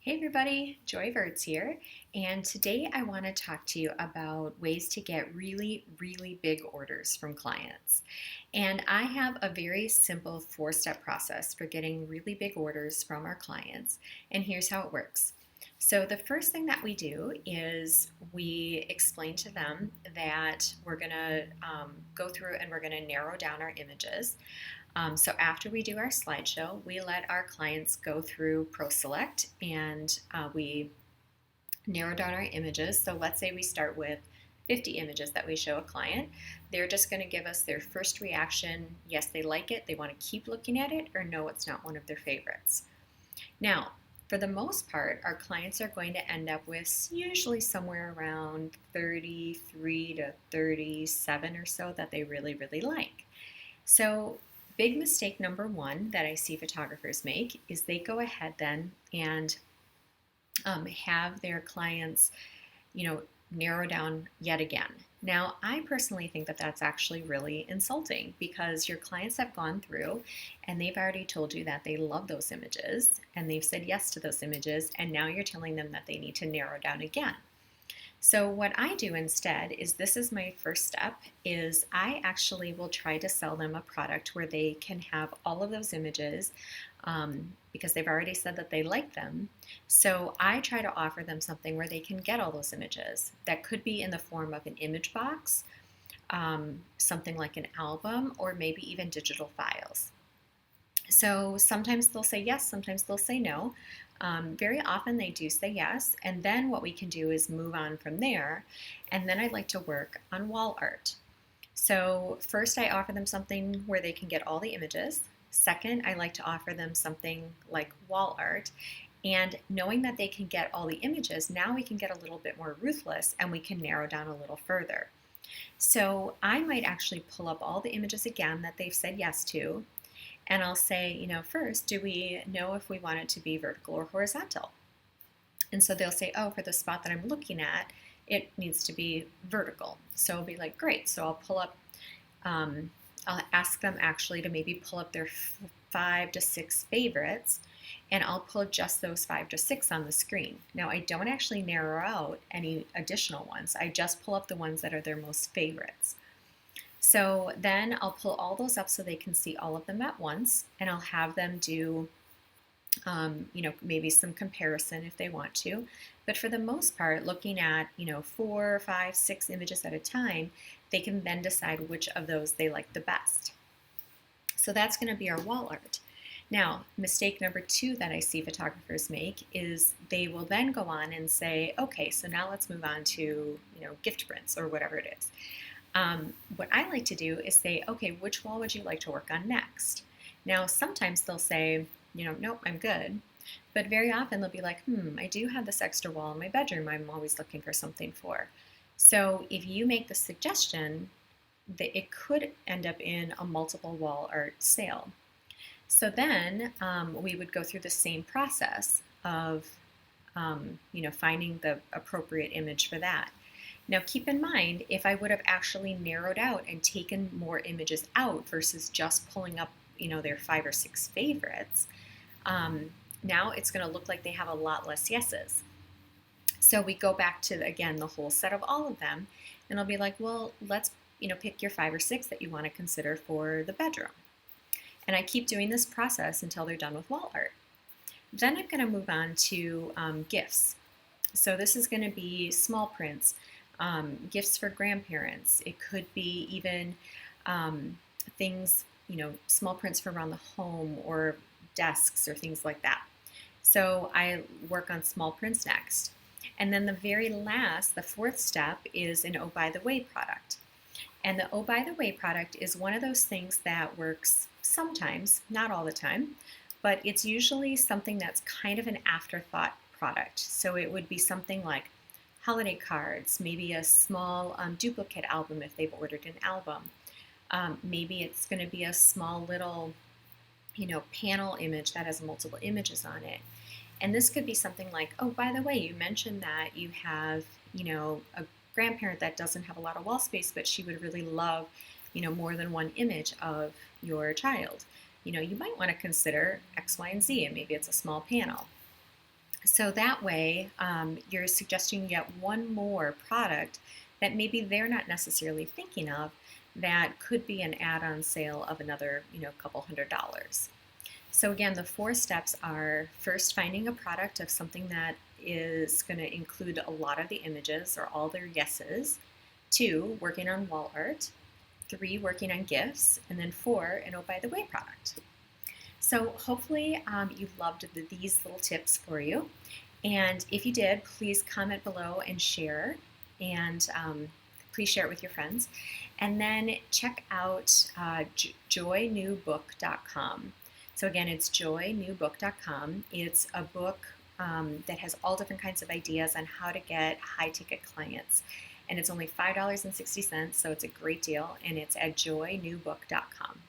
Hey everybody, Joy Vertz here, and today I want to talk to you about ways to get really big orders from clients. And I have a very simple four-step process for getting really big orders from our clients, and here's how it works. So, the first thing that we do is we explain to them that we're going to go through and we're going to narrow down our images. So after we do our slideshow, we let our clients go through ProSelect and we narrow down our images. So let's say we start with 50 images that we show a client. They're just going to give us their first reaction. Yes, they like it, they want to keep looking at it, or no, it's not one of their favorites. Now, for the most part, our clients are going to end up with usually somewhere around 33 to 37 or so that they really like. So, big mistake number one that I see photographers make is they go ahead then and have their clients, narrow down yet again. Now, I personally think that that's actually really insulting because your clients have gone through and they've already told you that they love those images and they've said yes to those images, and now you're telling them that they need to narrow down again. So what I do instead is, this is my first step, is I actually will try to sell them a product where they can have all of those images because they've already said that they like them. So I try to offer them something where they can get all those images. That could be in the form of an image box, something like an album, or maybe even digital files. So sometimes they'll say yes, sometimes they'll say no. Very often they do say yes, and then what we can do is move on from there. And then I'd like to work on wall art. So first I offer them something where they can get all the images. Second, I like to offer them something like wall art. And knowing that they can get all the images, now we can get a little bit more ruthless and we can narrow down a little further. So I might actually pull up all the images again that they've said yes to, and I'll say, first, do we know if we want it to be vertical or horizontal? And so they'll say, oh, for the spot that I'm looking at, it needs to be vertical. So I'll be like, great. So I'll pull up, I'll ask them actually to maybe pull up their 5 to 6 favorites, and I'll pull just those 5 to 6 on the screen. Now, I don't actually narrow out any additional ones. I just pull up the ones that are their most favorites. So then I'll pull all those up so they can see all of them at once, and I'll have them do, maybe some comparison if they want to. But for the most part, looking at, 4, 5, 6 images at a time, they can then decide which of those they like the best. So that's going to be our wall art. Now, mistake number two that I see photographers make is they will then go on and say, okay, so now let's move on to, gift prints or whatever it is. What I like to do is say, okay, which wall would you like to work on next? Now, sometimes they'll say, nope, I'm good. But very often they'll be like, I do have this extra wall in my bedroom I'm always looking for something for. So if you make the suggestion, that it could end up in a multiple wall art sale. So then we would go through the same process of, finding the appropriate image for that. Now keep in mind, if I would have actually narrowed out and taken more images out versus just pulling up, their 5 or 6 favorites, now it's going to look like they have a lot less yeses. So we go back to, again, the whole set of all of them, and I'll be like, well, let's, pick your 5 or 6 that you want to consider for the bedroom. And I keep doing this process until they're done with wall art. Then I'm going to move on to gifts. So this is going to be small prints. Gifts for grandparents. It could be even things, small prints for around the home or desks or things like that. So I work on small prints next. And then the very last, the fourth step, is an oh, by the way product. And the oh, by the way product is one of those things that works sometimes, not all the time, but it's usually something that's kind of an afterthought product. So it would be something like holiday cards, maybe a small duplicate album if they've ordered an album. Maybe it's going to be a small little, panel image that has multiple images on it. And this could be something like, oh, by the way, you mentioned that you have, a grandparent that doesn't have a lot of wall space, but she would really love, more than one image of your child. You might want to consider X, Y, and Z, and maybe it's a small panel. So that way, you're suggesting you get one more product that maybe they're not necessarily thinking of that could be an add-on sale of another, couple $100s. So again, the 4 steps are: first, finding a product of something that is going to include a lot of the images or all their yeses. 2, working on wall art. 3, working on gifts. And then 4, an oh by the way product. So hopefully you loved these little tips for you. And if you did, please comment below and share. And please share it with your friends. And then check out joynewbook.com. So again, it's joynewbook.com. It's a book that has all different kinds of ideas on how to get high ticket clients. And it's only $5.60, so it's a great deal. And it's at joynewbook.com.